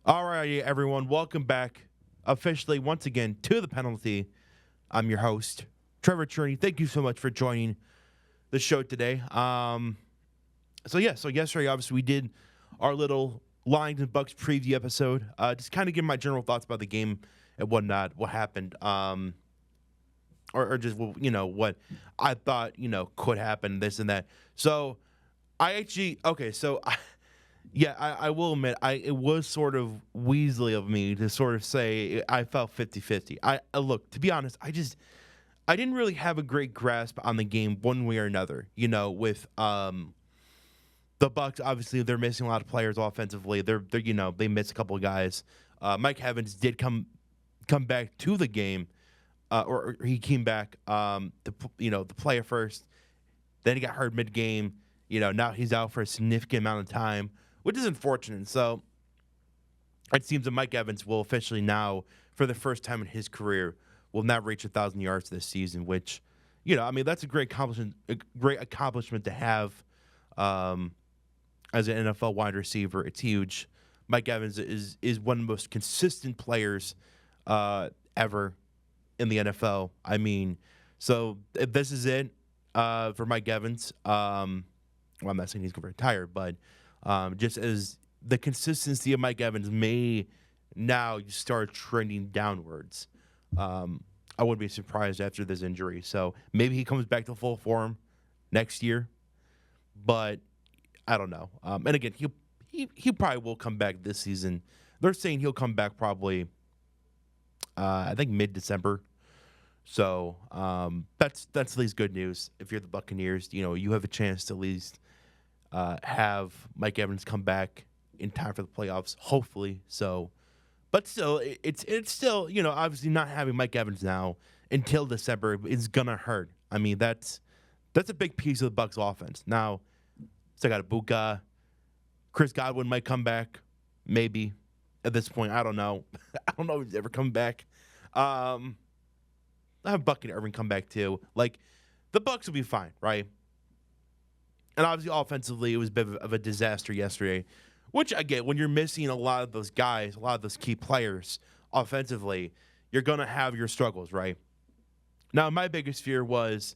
All right, everyone, welcome back officially once again to the penalty. I'm your host, Trevor Cherney. Thank you so much for joining the show today. So yesterday, obviously, we did our little Lions and Bucks preview episode. Just kind of give my general thoughts about the game and whatnot, what happened, or just what I thought could happen, this and that. So I actually okay, so. Yeah, I will admit, it was sort of Weasley of me to sort of say I felt 50-50. Look, to be honest, I didn't really have a great grasp on the game one way or another. With the Bucs, obviously they're missing a lot of players offensively. They're they missed a couple of guys. Mike Evans did come back to the game, or he came back to play at first. Then he got hurt mid game. Now he's out for a significant amount of time, which is unfortunate. So it seems that Mike Evans will officially now, for the first time in his career, will not reach 1,000 yards this season. Which, that's a great accomplishment to have as an NFL wide receiver. It's huge. Mike Evans is one of the most consistent players ever in the NFL. So if this is it for Mike Evans. Well, I'm not saying he's going to retire, but just as the consistency of Mike Evans may now start trending downwards, I wouldn't be surprised after this injury. So maybe he comes back to full form next year, but I don't know. And again, he probably will come back this season. They're saying he'll come back probably, I think mid-December. So that's at least good news. If you're the Buccaneers, you have a chance to at least have Mike Evans come back in time for the playoffs, hopefully. So, but still, it's still obviously not having Mike Evans now until December is gonna hurt. That's a big piece of the Bucs offense. Now, still got a Bucs. Chris Godwin might come back, maybe at this point. I don't know. I don't know if he's ever come back. I have Buck and Irvin come back too. Like, the Bucs will be fine, right? And obviously, offensively, it was a bit of a disaster yesterday, which I get. When you're missing a lot of those guys, a lot of those key players offensively, you're going to have your struggles, right? Now, my biggest fear was,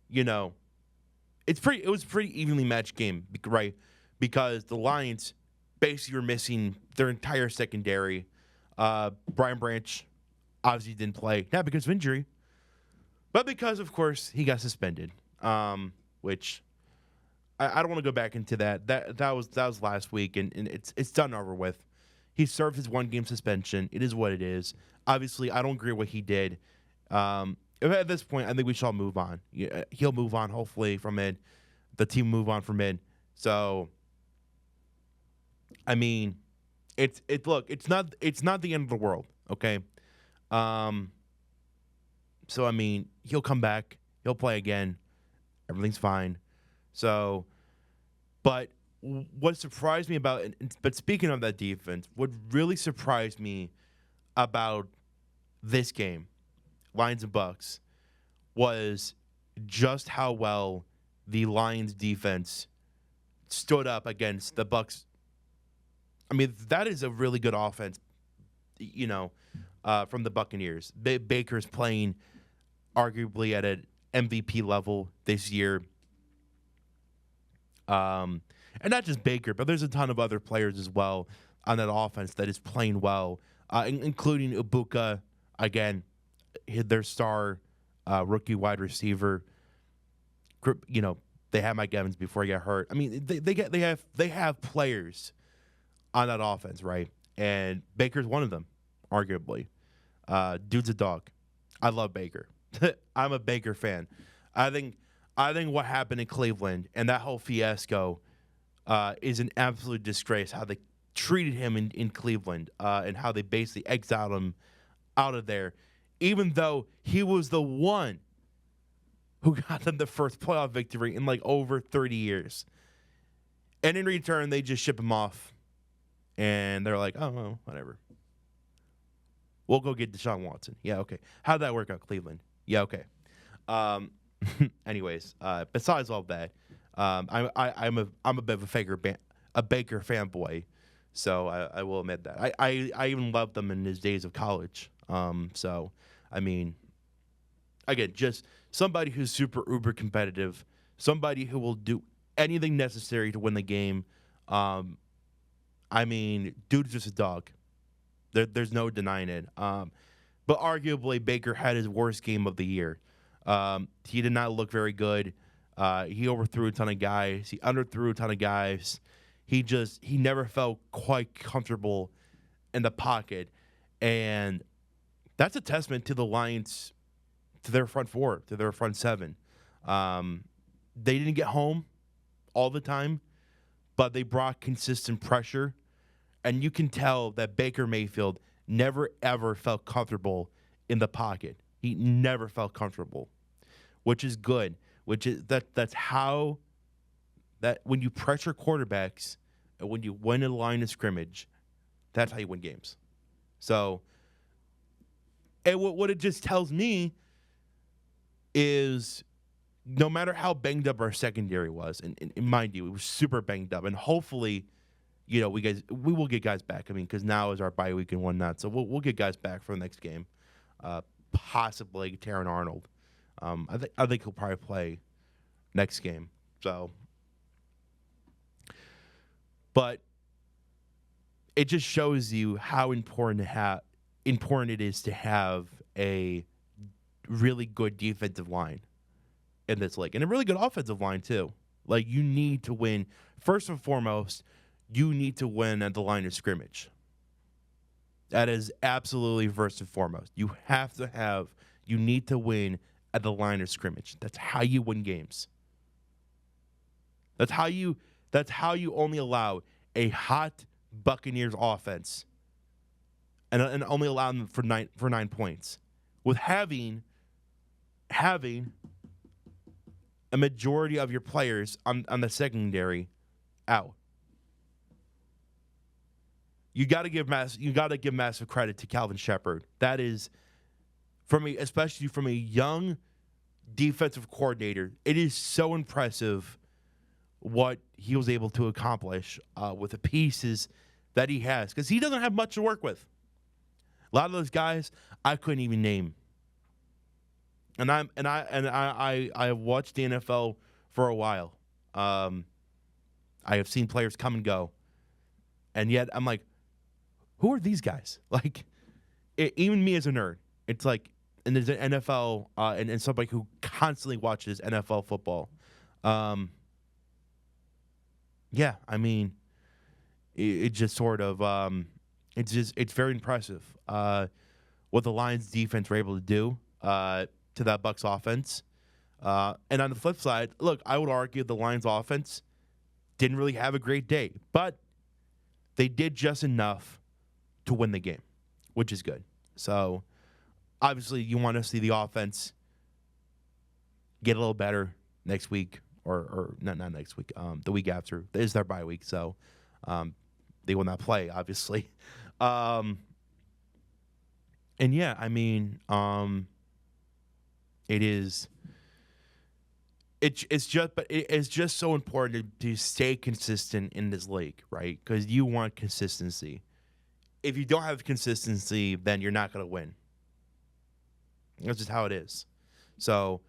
it was a pretty evenly matched game, right? Because the Lions basically were missing their entire secondary. Brian Branch obviously didn't play, not because of injury, but because, of course, he got suspended, which I don't want to go back into that. That was last week, and it's done over with. He served his 1-game suspension. It is what it is. Obviously, I don't agree with what he did. At this point, I think we shall move on. He'll move on, hopefully, from it. The team move on from it. So, it's not the end of the world, okay? So, he'll come back. He'll play again. Everything's fine. So, but what surprised me but speaking of that defense, what really surprised me about this game, Lions and Bucs, was just how well the Lions defense stood up against the Bucs. That is a really good offense, from the Buccaneers. Baker's playing arguably at an MVP level this year. And not just Baker, but there's a ton of other players as well on that offense that is playing well, including Ibuka, again, their star rookie wide receiver. They had Mike Evans before he got hurt. They have players on that offense, right? And Baker's one of them, arguably. Dude's a dog. I love Baker. I'm a Baker fan. I think what happened in Cleveland and that whole fiasco is an absolute disgrace. How they treated him in Cleveland and how they basically exiled him out of there, even though he was the one who got them the first playoff victory in like over 30 years. And in return, they just ship him off. And they're like, oh, well, whatever. We'll go get Deshaun Watson. Yeah, okay. How'd that work out, Cleveland? Yeah, okay. Anyways, besides all that, I'm a bit of a Baker fanboy. So I will admit that. I even loved him in his days of college. So I mean, again, just somebody who's super uber competitive, somebody who will do anything necessary to win the game. Um, I mean, dude's just a dog. There's no denying it. But arguably, Baker had his worst game of the year. He did not look very good. He overthrew a ton of guys. He underthrew a ton of guys. He never felt quite comfortable in the pocket, and that's a testament to the Lions, to their front four, to their front seven. They didn't get home all the time, but they brought consistent pressure, and you can tell that Baker Mayfield never ever felt comfortable in the pocket. He never felt comfortable, which is good. Which is that's how that when you pressure quarterbacks and when you win a line of scrimmage, that's how you win games. So, and what it just tells me is no matter how banged up our secondary was, and mind you, it was super banged up, and hopefully, we will get guys back. I mean, because now is our bye week and whatnot, so we'll get guys back for the next game, possibly Taron Arnold. I think he'll probably play next game. So, but it just shows you how important it is to have a really good defensive line in this league, and a really good offensive line too. Like, you need to win. First and foremost, you need to win at the line of scrimmage. That is absolutely first and foremost. You need to win at the line of scrimmage. That's how you win games. That's how you only allow a hot Buccaneers offense and only allow them for 9 points. With having a majority of your players on the secondary out. You got to give massive credit to Calvin Shepard. That is, especially from a young defensive coordinator, it is so impressive what he was able to accomplish with the pieces that he has, because he doesn't have much to work with. A lot of those guys I couldn't even name. And I have watched the NFL for a while. I have seen players come and go, and yet I'm like, who are these guys? Like, even me as a nerd, it's like, and there's an NFL and somebody who constantly watches NFL football. Yeah, I mean, it just sort of it's very impressive what the Lions defense were able to do to that Bucs offense. And on the flip side, look, I would argue the Lions offense didn't really have a great day, but they did just enough to win the game, which is good. So, obviously, you want to see the offense get a little better next week, or not next week, the week after. It is their bye week, so they will not play, obviously. And yeah, I mean, it's just so important to stay consistent in this league, right? Because you want consistency. If you don't have consistency, then you're not going to win. That's just how it is. So,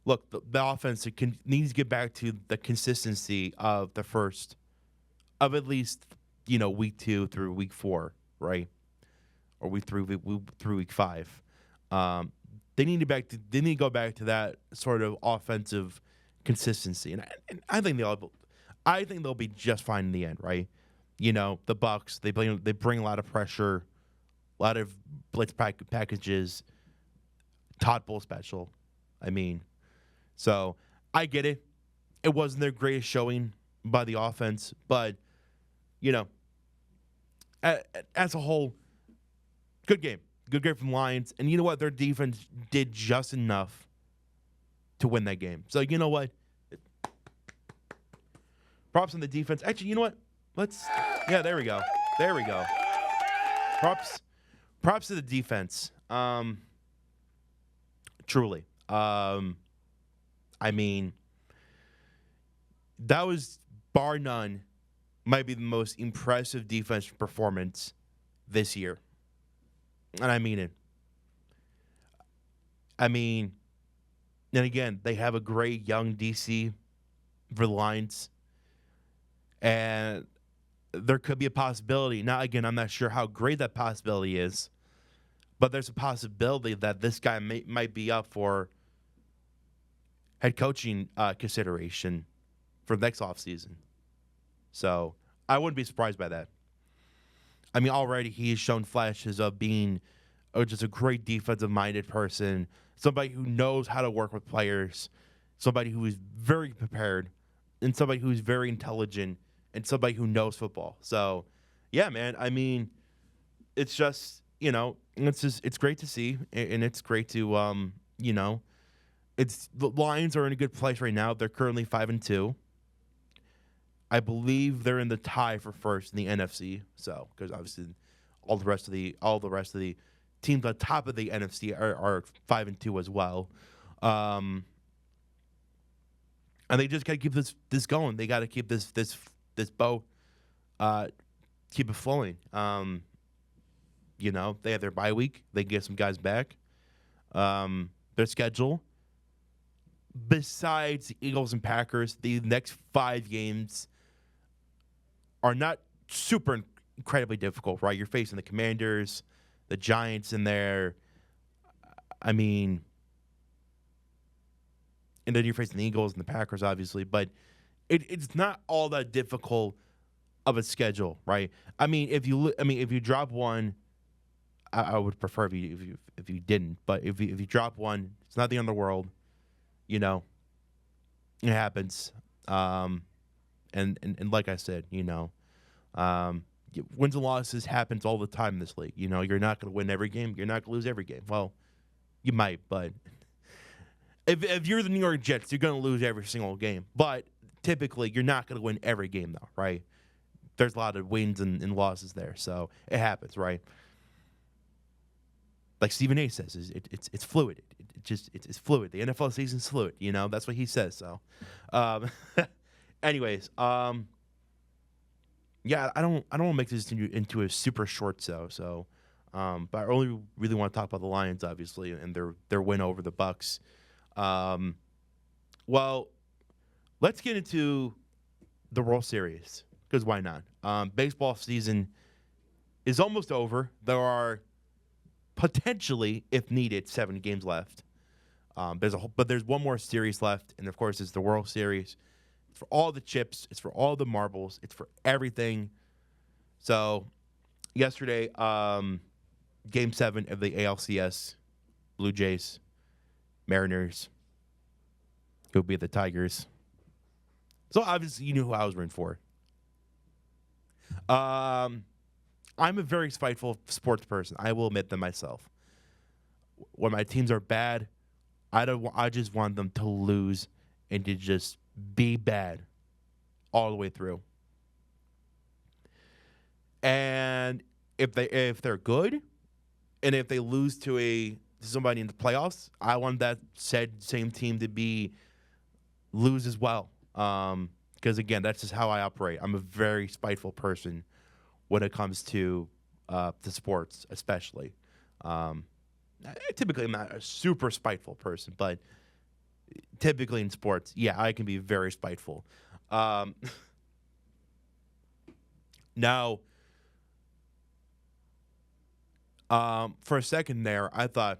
look, the offense needs to get back to the consistency of at least, week 2 through week 4, right? Or week 3 through week 5. They need to go back to that sort of offensive consistency, and I think they'll be just fine in the end, right? The Bucs, they bring a lot of pressure, a lot of blitz packages. Todd Bowl special. I mean, so I get it. It wasn't their greatest showing by the offense, but as a whole, good game. Good game from Lions. And you know what? Their defense did just enough to win that game. So you know what? Props on the defense. Actually, you know what? Yeah, there we go. There we go. Props to the defense. Truly. I mean, that was bar none might be the most impressive defensive performance this year. And I mean it. I mean, and again, they have a great young DC for the Lions. And there could be a possibility. Now, again, I'm not sure how great that possibility is, but there's a possibility that this guy might be up for head coaching consideration for next offseason. So I wouldn't be surprised by that. I mean, already he has shown flashes of being just a great defensive-minded person, somebody who knows how to work with players, somebody who is very prepared, and somebody who is very intelligent, and somebody who knows football. So, yeah, man, I mean, it's just, it's great to see, and it's great to, the Lions are in a good place right now. They're currently 5-2. I believe they're in the tie for first in the NFC. So, because obviously all the rest of the teams on top of the NFC are 5-2 as well. And they just got to keep this going. They got to keep this boat, keep it flowing. They have their bye week. They can get some guys back. Their schedule, besides the Eagles and Packers, the next 5 games are not super incredibly difficult, right? You're facing the Commanders, the Giants in there. I mean, and then you're facing the Eagles and the Packers, obviously, but it's not all that difficult of a schedule, right? I mean, if you drop one, I would prefer if you didn't, but if you drop one, it's not the end of the world. It happens. And like I said, wins and losses happens all the time in this league. You're not going to win every game. You're not going to lose every game. Well, you might, but if you're the New York Jets, you're going to lose every single game. But typically, you're not going to win every game, though, right? There's a lot of wins and losses there, so it happens, right? Like Stephen A. says, it's fluid. It's fluid. The NFL season's fluid. That's what he says. So, anyways, yeah, I don't want to make this into a super short so, but I only really want to talk about the Lions, obviously, and their win over the Bucs. Well, let's get into the World Series, because why not? Baseball season is almost over. There are potentially, if needed, 7 games left. But there's one more series left, and of course, it's the World Series. It's for all the chips. It's for all the marbles. It's for everything. So, yesterday, Game 7 of the ALCS, Blue Jays, Mariners. It would be the Tigers. So obviously, you knew who I was rooting for. I'm a very spiteful sports person. I will admit that myself. When my teams are bad, I just want them to lose and to just be bad all the way through. And if they're good, and if they lose to somebody in the playoffs, I want that same team to lose as well. Because again, that's just how I operate. I'm a very spiteful person when it comes to sports, especially. Typically, I'm not a super spiteful person, but typically in sports, yeah, I can be very spiteful. Now, for a second there, I thought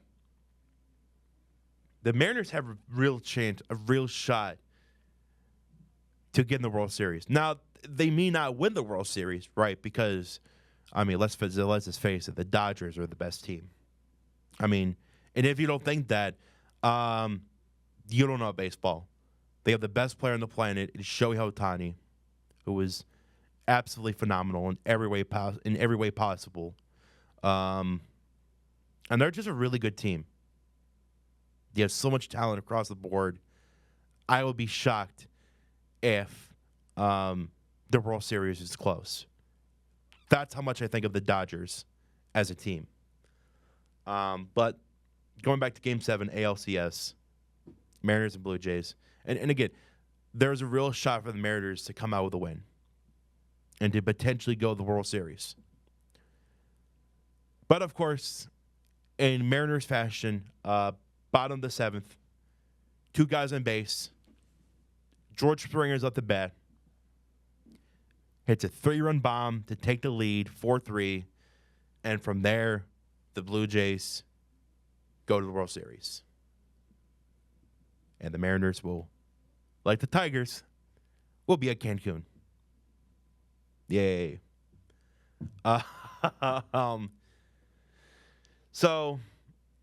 the Mariners have a real chance, a real shot to get in the World Series. Now, they may not win the World Series, right? Because, I mean, let's just face it, the Dodgers are the best team. I mean, and if you don't think that, you don't know baseball. They have the best player on the planet, it's Shohei Ohtani, who is absolutely phenomenal in every way possible. And they're just a really good team. They have so much talent across the board. I would be shocked if the World Series is close. That's how much I think of the Dodgers as a team. But going back to Game 7, ALCS, Mariners and Blue Jays. And again, there's a real shot for the Mariners to come out with a win. and to potentially go to the World Series. But of course, in Mariners fashion, bottom of the seventh, 2 guys on base. George Springer's up the bat. Hits a 3-run bomb to take the lead, 4-3. And from there, the Blue Jays go to the World Series. And the Mariners will, like the Tigers, will be at Cancun. Yay. So,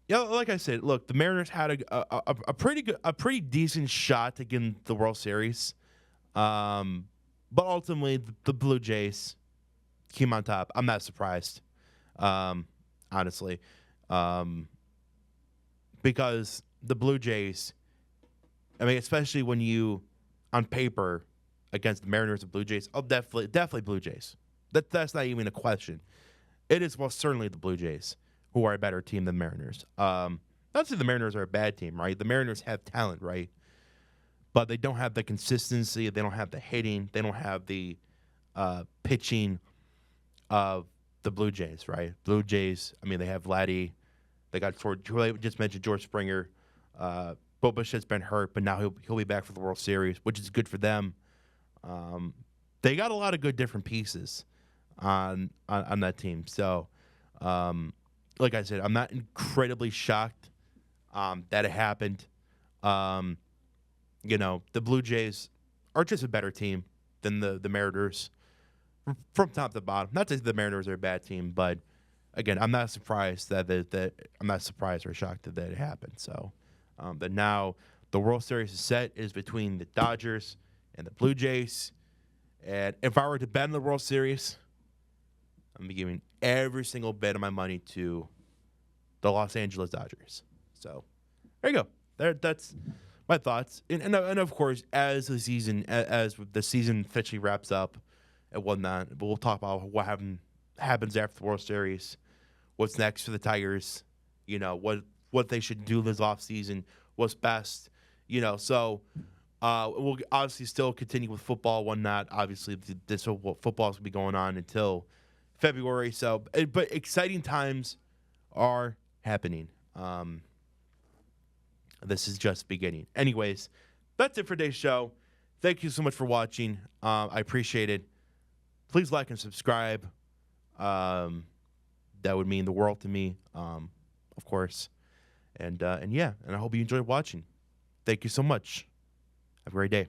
yeah, like I said, look, the Mariners had a pretty decent shot to get in the World Series. But ultimately, the Blue Jays came on top. I'm not surprised, honestly, because the Blue Jays, I mean, especially when you, on paper, against the Mariners and Blue Jays, definitely Blue Jays. That's not even a question. It is most certainly the Blue Jays who are a better team than Mariners. Not to say the Mariners are a bad team, right? The Mariners have talent, right? But they don't have the consistency. They don't have the hitting. They don't have the pitching of the Blue Jays, right? Blue Jays, I mean, they have Vladdy. They got just mentioned George Springer. Bobush has been hurt, but now he'll be back for the World Series, which is good for them. They got a lot of good different pieces on that team. So, like I said, I'm not incredibly shocked that it happened. The Blue Jays are just a better team than the Mariners from top to bottom. Not to say the Mariners are a bad team, but again, I'm not surprised that I'm not surprised or shocked that it happened. So that now the World Series is set is between the Dodgers and the Blue Jays. And if I were to bet on the World Series, I'm gonna be giving every single bit of my money to the Los Angeles Dodgers. So there you go. That's my thoughts. And of course, as the season officially wraps up and whatnot, we'll talk about what happens after the World Series, what's next for the Tigers, what they should do this offseason, what's best, so we'll obviously still continue with football, whatnot. Obviously, this football is going to be going on until February. So, but exciting times are happening. This is just beginning. Anyways, that's it for today's show. Thank you so much for watching. I appreciate it. Please like and subscribe. That would mean the world to me, of course. And I hope you enjoyed watching. Thank you so much. Have a great day.